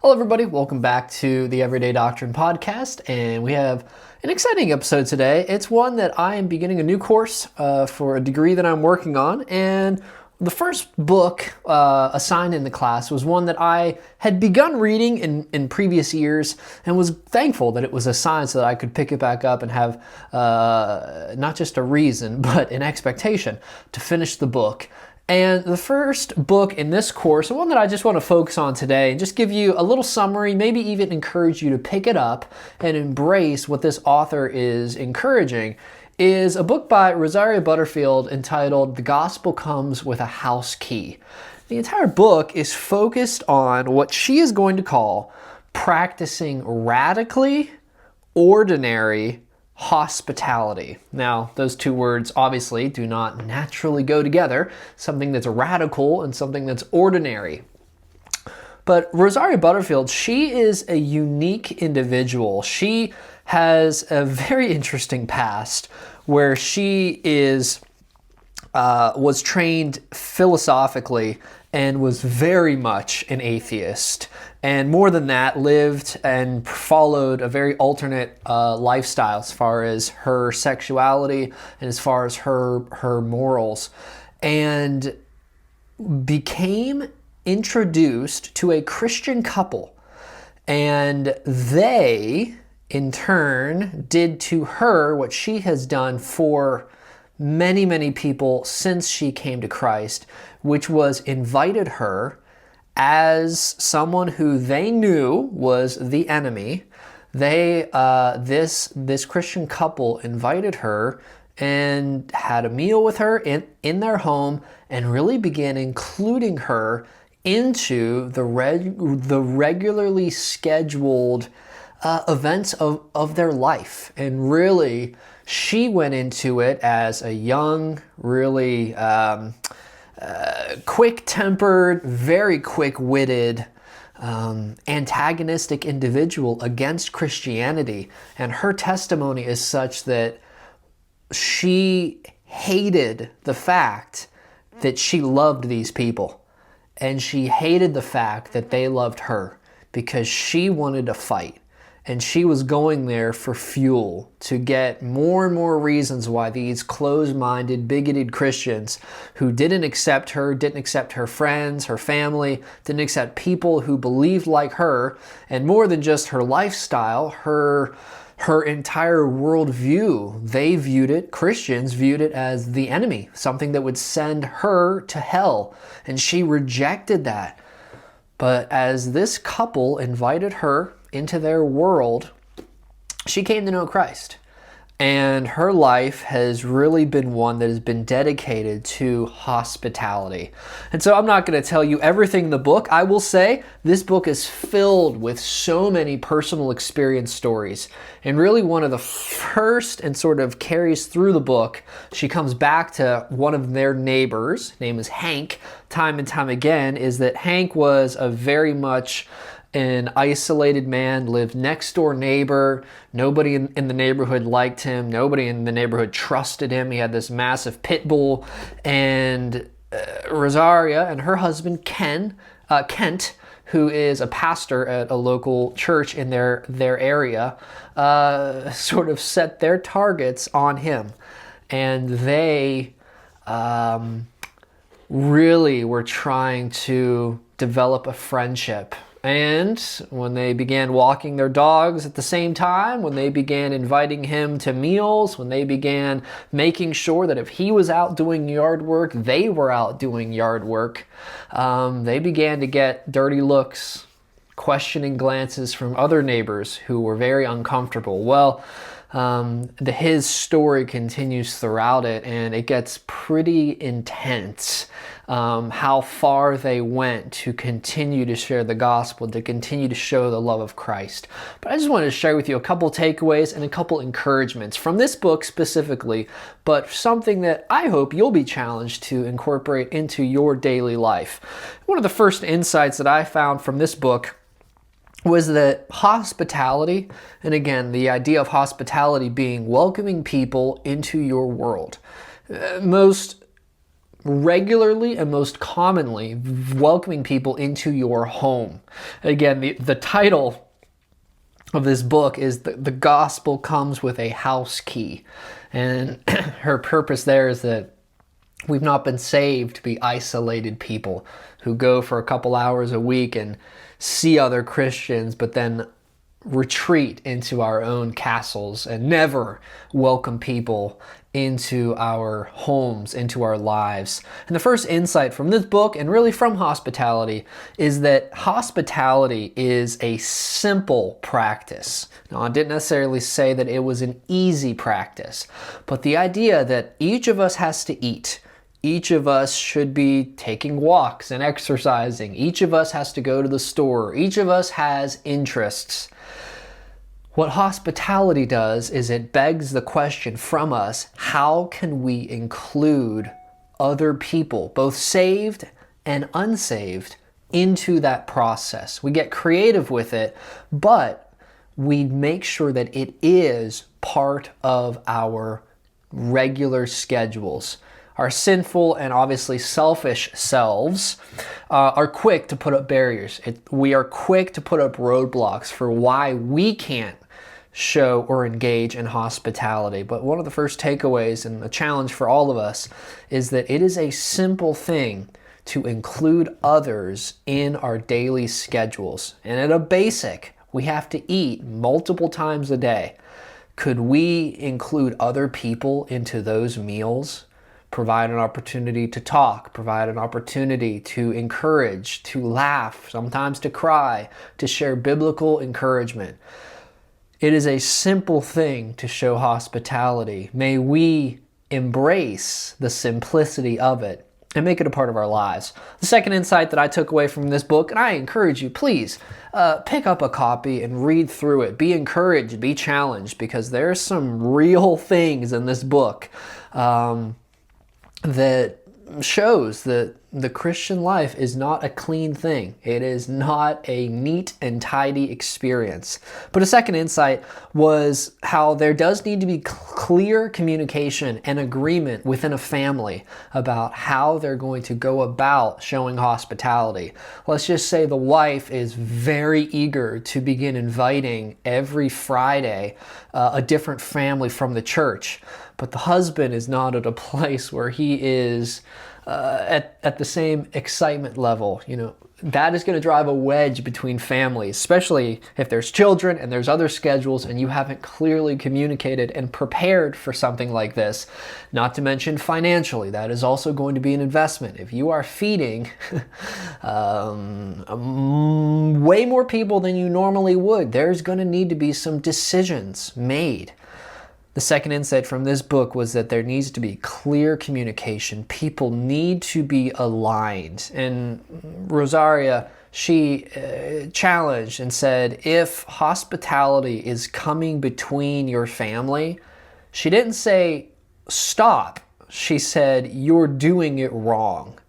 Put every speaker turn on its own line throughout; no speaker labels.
Hello, everybody. Welcome back to the Everyday Doctrine podcast, and we have an exciting episode today. It's one that I am beginning a new course for a degree that I'm working on, and the first book assigned in the class was one that I had begun reading in previous years and was thankful that it was assigned so that I could pick it back up and have not just a reason, but an expectation to finish the book. And the first book in this course, the one that I just want to focus on today and just give you a little summary, maybe even encourage you to pick it up and embrace what this author is encouraging, is a book by Rosario Butterfield entitled The Gospel Comes with a House Key. The entire book is focused on what she is going to call practicing radically ordinary hospitality. Now, those two words obviously do not naturally go together, something that's radical and something that's ordinary. But Rosario Butterfield, she is a unique individual. She has a very interesting past where she was trained philosophically and was very much an atheist. And more than that, lived and followed a very alternate lifestyle as far as her sexuality and as far as her morals. And became introduced to a Christian couple. And they, in turn, did to her what she has done for many, many people since she came to Christ, which was invited her as someone who they knew was the enemy. This Christian couple invited her and had a meal with her in their home and really began including her into the regularly scheduled events of their life. And really, she went into it as a young, really quick-tempered, very quick-witted, antagonistic individual against Christianity. And her testimony is such that she hated the fact that she loved these people. And she hated the fact that they loved her because she wanted to fight. And she was going there for fuel to get more and more reasons why these closed-minded, bigoted Christians who didn't accept her friends, her family, didn't accept people who believed like her, and more than just her lifestyle, her entire worldview, Christians viewed it as the enemy, something that would send her to hell. And she rejected that. But as this couple invited her into their world, she came to know Christ. And her life has really been one that has been dedicated to hospitality. And so I'm not going to tell you everything in the book. I will say this book is filled with so many personal experience stories. And really one of the first and sort of carries through the book, she comes back to one of their neighbors, name is Hank, time and time again, is that Hank was a very much an isolated man, lived next door neighbor. Nobody in the neighborhood liked him. Nobody in the neighborhood trusted him. He had this massive pit bull. And Rosaria and her husband, Kent, who is a pastor at a local church in their area, sort of set their targets on him. And they really were trying to develop a friendship. And when they began walking their dogs at the same time, when they began inviting him to meals, when they began making sure that if he was out doing yard work, they were out doing yard work, they began to get dirty looks, questioning glances from other neighbors who were very uncomfortable. Well, his story continues throughout it, and it gets pretty intense. How far they went to continue to share the gospel, to continue to show the love of Christ. But I just wanted to share with you a couple takeaways and a couple encouragements from this book specifically, but something that I hope you'll be challenged to incorporate into your daily life. One of the first insights that I found from this book was that hospitality, and again, the idea of hospitality being welcoming people into your world. Most regularly and most commonly welcoming people into your home. Again, the title of this book is the gospel comes with a house key. And her purpose there is that we've not been saved to be isolated people who go for a couple hours a week and see other Christians, but then retreat into our own castles and never welcome people into our homes, into our lives. And the first insight from this book, and really from hospitality, is that hospitality is a simple practice. Now, I didn't necessarily say that it was an easy practice, but the idea that each of us has to eat, each of us should be taking walks and exercising, each of us has to go to the store, each of us has interests. What hospitality does is it begs the question from us, how can we include other people, both saved and unsaved, into that process? We get creative with it, but we make sure that it is part of our regular schedules. Our sinful and obviously selfish selves are quick to put up barriers. We are quick to put up roadblocks for why we can't show or engage in hospitality. But one of the first takeaways and a challenge for all of us is that it is a simple thing to include others in our daily schedules. And at a basic, we have to eat multiple times a day. Could we include other people into those meals? Provide an opportunity to talk, provide an opportunity to encourage, to laugh, sometimes to cry, to share biblical encouragement. It is a simple thing to show hospitality. May we embrace the simplicity of it and make it a part of our lives. The second insight that I took away from this book, and I encourage you, please pick up a copy and read through it. Be encouraged, be challenged, because there are some real things in this book that shows that the Christian life is not a clean thing. It is not a neat and tidy experience. But a second insight was how there does need to be clear communication and agreement within a family about how they're going to go about showing hospitality. Let's just say the wife is very eager to begin inviting every Friday a different family from the church, but the husband is not at a place where he is at the same excitement level. That is going to drive a wedge between families, especially if there's children and there's other schedules and you haven't clearly communicated and prepared for something like this. Not to mention financially, that is also going to be an investment. If you are feeding way more people than you normally would, there's going to need to be some decisions made. The second insight from this book was that there needs to be clear communication. People need to be aligned. And Rosario, she challenged and said, if hospitality is coming between your family, she didn't say stop. She said you're doing it wrong,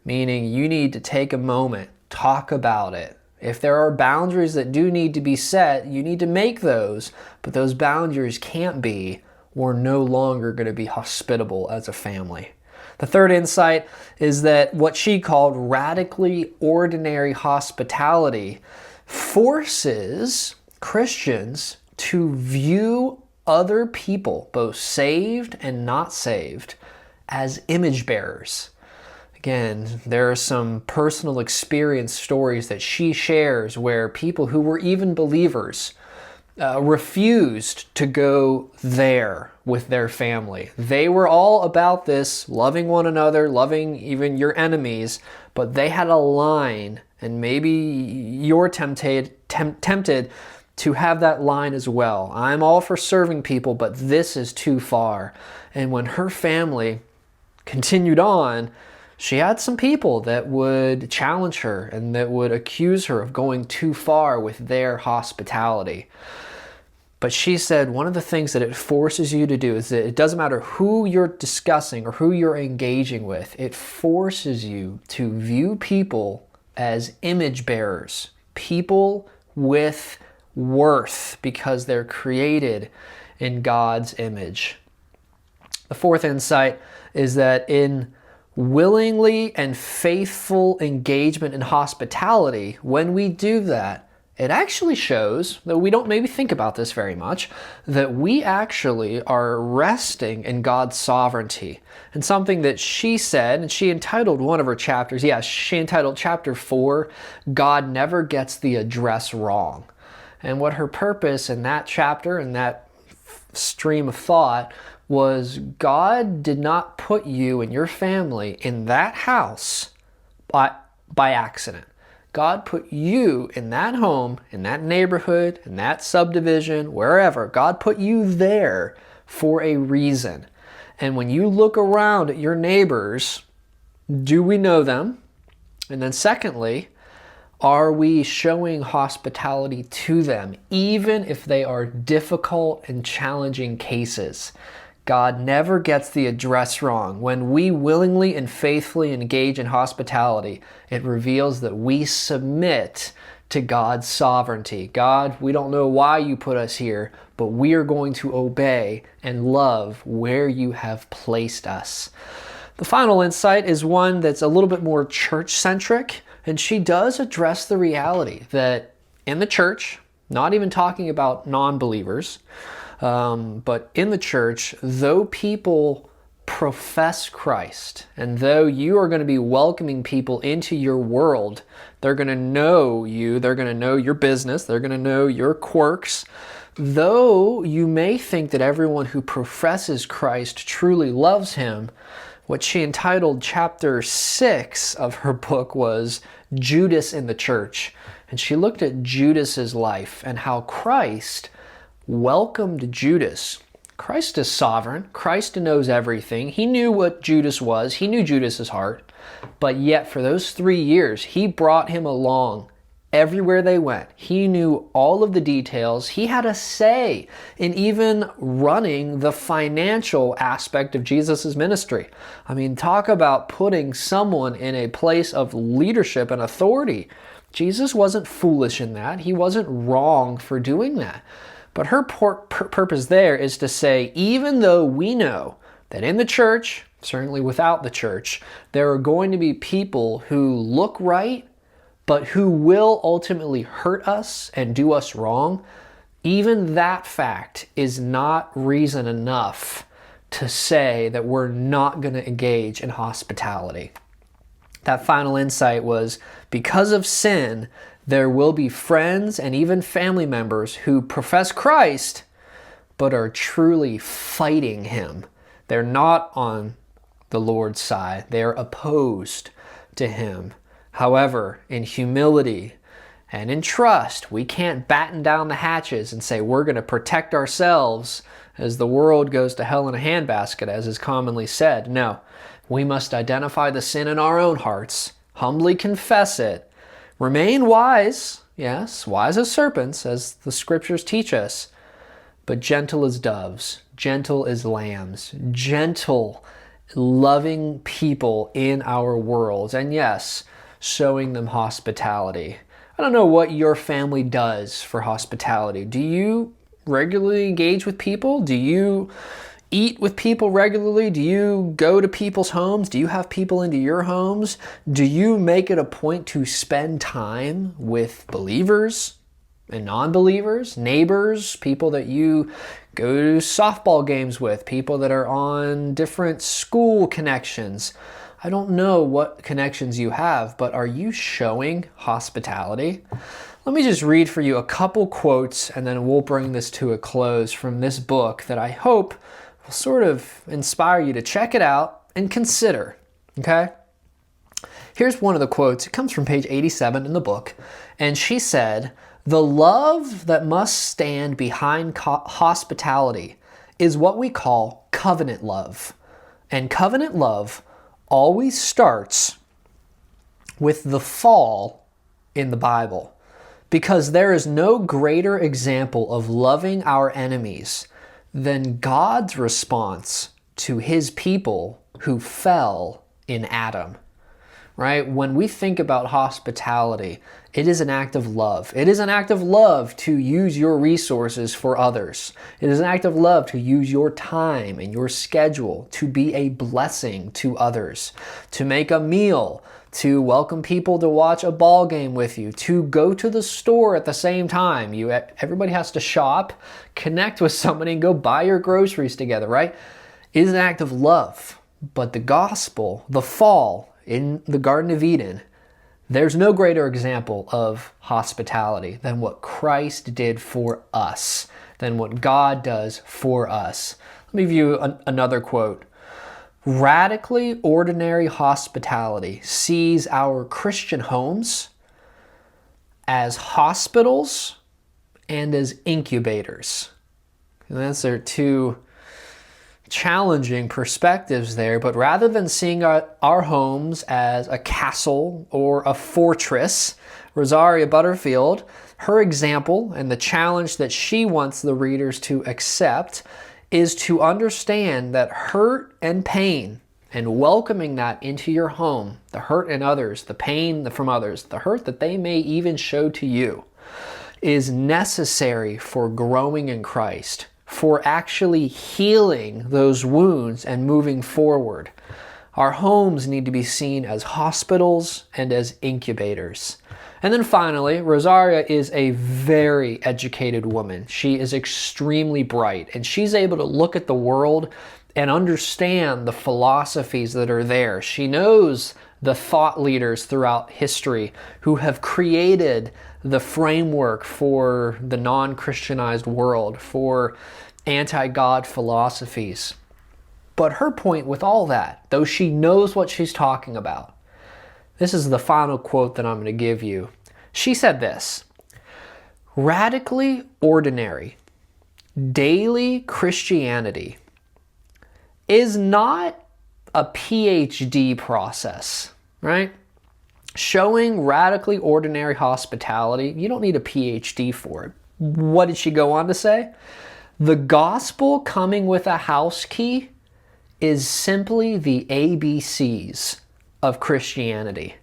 meaning you need to take a moment, talk about it. If there are boundaries that do need to be set, you need to make those, but those boundaries can't be, we're no longer going to be hospitable as a family. The third insight is that what she called radically ordinary hospitality forces Christians to view other people, both saved and not saved, as image bearers. Again, there are some personal experience stories that she shares where people who were even believers refused to go there with their family. They were all about this, loving one another, loving even your enemies, but they had a line, and maybe you're tempted to have that line as well. I'm all for serving people, but this is too far. And when her family continued on, she had some people that would challenge her and that would accuse her of going too far with their hospitality. But she said one of the things that it forces you to do is that it doesn't matter who you're discussing or who you're engaging with, it forces you to view people as image bearers, people with worth because they're created in God's image. The fourth insight is that in willingly and faithful engagement in hospitality, when we do that, it actually shows, though we don't maybe think about this very much, that we actually are resting in God's sovereignty. And something that she said, and she entitled one of her chapters, she entitled chapter 4, God Never Gets the Address Wrong. And what her purpose in that chapter, in that stream of thought, was God did not put you and your family in that house by accident. God put you in that home, in that neighborhood, in that subdivision, wherever. God put you there for a reason. And when you look around at your neighbors, do we know them? And then secondly, are we showing hospitality to them, even if they are difficult and challenging cases? God never gets the address wrong. When we willingly and faithfully engage in hospitality, it reveals that we submit to God's sovereignty. God, we don't know why you put us here, but we are going to obey and love where you have placed us. The final insight is one that's a little bit more church-centric, and she does address the reality that in the church, not even talking about non-believers, but in the church, though people profess Christ, and though you are going to be welcoming people into your world, they're going to know you, they're going to know your business, they're going to know your quirks. Though you may think that everyone who professes Christ truly loves him, what she entitled chapter 6 of her book was Judas in the Church. And she looked at Judas's life and how Christ welcomed Judas. Christ is sovereign. Christ knows everything. He knew what Judas was. He knew Judas's heart. But yet for those 3 years, he brought him along everywhere they went. He knew all of the details. He had a say in even running the financial aspect of Jesus' ministry. I mean, talk about putting someone in a place of leadership and authority. Jesus wasn't foolish in that. He wasn't wrong for doing that. But her purpose there is to say, even though we know that in the church, certainly without the church, there are going to be people who look right, but who will ultimately hurt us and do us wrong, even that fact is not reason enough to say that we're not going to engage in hospitality. That final insight was, because of sin, there will be friends and even family members who profess Christ, but are truly fighting him. They're not on the Lord's side. They're opposed to him. However, in humility and in trust, we can't batten down the hatches and say we're going to protect ourselves as the world goes to hell in a handbasket, as is commonly said. No, we must identify the sin in our own hearts, humbly confess it, remain wise, yes, wise as serpents, as the scriptures teach us, but gentle as doves, gentle as lambs, gentle, loving people in our worlds. And yes, showing them hospitality. I don't know what your family does for hospitality. Do you regularly engage with people? Do you eat with people regularly? Do you go to people's homes? Do you have people into your homes? Do you make it a point to spend time with believers and non-believers, neighbors, people that you go to softball games with, people that are on different school connections? I don't know what connections you have, but are you showing hospitality? Let me just read for you a couple quotes and then we'll bring this to a close from this book that I hope will sort of inspire you to check it out and consider, okay? Here's one of the quotes. It comes from page 87 in the book, and she said, "The love that must stand behind hospitality is what we call covenant love. And covenant love always starts with the fall in the Bible, because there is no greater example of loving our enemies than God's response to his people who fell in Adam." right? When we think about hospitality, it is an act of love. It is an act of love to use your resources for others. It is an act of love to use your time and your schedule to be a blessing to others, to make a meal, to welcome people to watch a ball game with you, to go to the store at the same time. Everybody has to shop, connect with somebody, and go buy your groceries together, right? It is an act of love. But the gospel, the fall in the Garden of Eden, there's no greater example of hospitality than what Christ did for us, than what God does for us. Let me give you another quote. Radically ordinary hospitality sees our Christian homes as hospitals and as incubators. And those are two challenging perspectives there, but rather than seeing our homes as a castle or a fortress, Rosario Butterfield, her example and the challenge that she wants the readers to accept is to understand that hurt and pain, and welcoming that into your home, the hurt in others, the pain from others, the hurt that they may even show to you, is necessary for growing in Christ, for actually healing those wounds and moving forward. Our homes need to be seen as hospitals and as incubators. And then finally, Rosaria is a very educated woman. She is extremely bright, and she's able to look at the world and understand the philosophies that are there. She knows the thought leaders throughout history who have created the framework for the non-Christianized world, for anti-God philosophies. But her point with all that, though she knows what she's talking about, this is the final quote that I'm going to give you. She said this: radically ordinary, daily Christianity is not a PhD process, right? Showing radically ordinary hospitality, you don't need a PhD for it. What did she go on to say? The gospel coming with a house key is simply the ABCs of Christianity,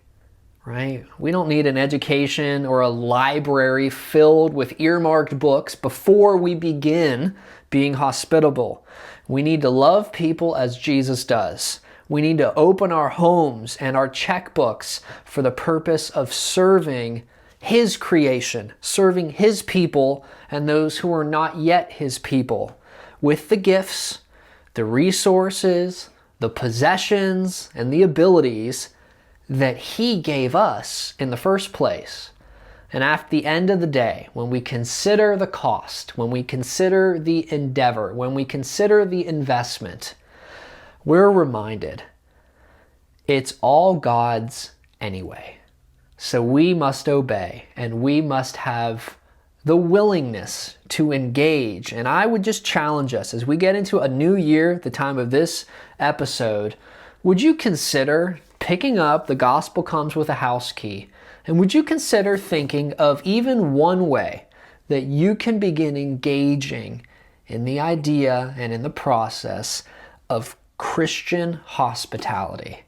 right? We don't need an education or a library filled with earmarked books before we begin being hospitable. We need to love people as Jesus does. We need to open our homes and our checkbooks for the purpose of serving His creation, serving His people and those who are not yet His people, with the gifts, the resources, the possessions, and the abilities that He gave us in the first place. And at the end of the day, when we consider the cost, when we consider the endeavor, when we consider the investment, we're reminded it's all God's anyway. So we must obey, and we must have the willingness to engage. And I would just challenge us as we get into a new year at the time of this episode, would you consider picking up The Gospel Comes with a House Key? And would you consider thinking of even one way that you can begin engaging in the idea and in the process of Christian hospitality?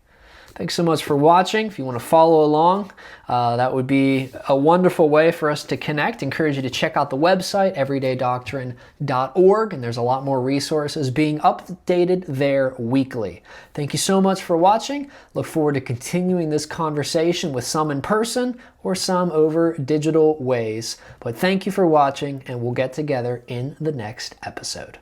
Thanks so much for watching. If you want to follow along, that would be a wonderful way for us to connect. I encourage you to check out the website, everydaydoctrine.org, and there's a lot more resources being updated there weekly. Thank you so much for watching. Look forward to continuing this conversation with some in person or some over digital ways. But thank you for watching, and we'll get together in the next episode.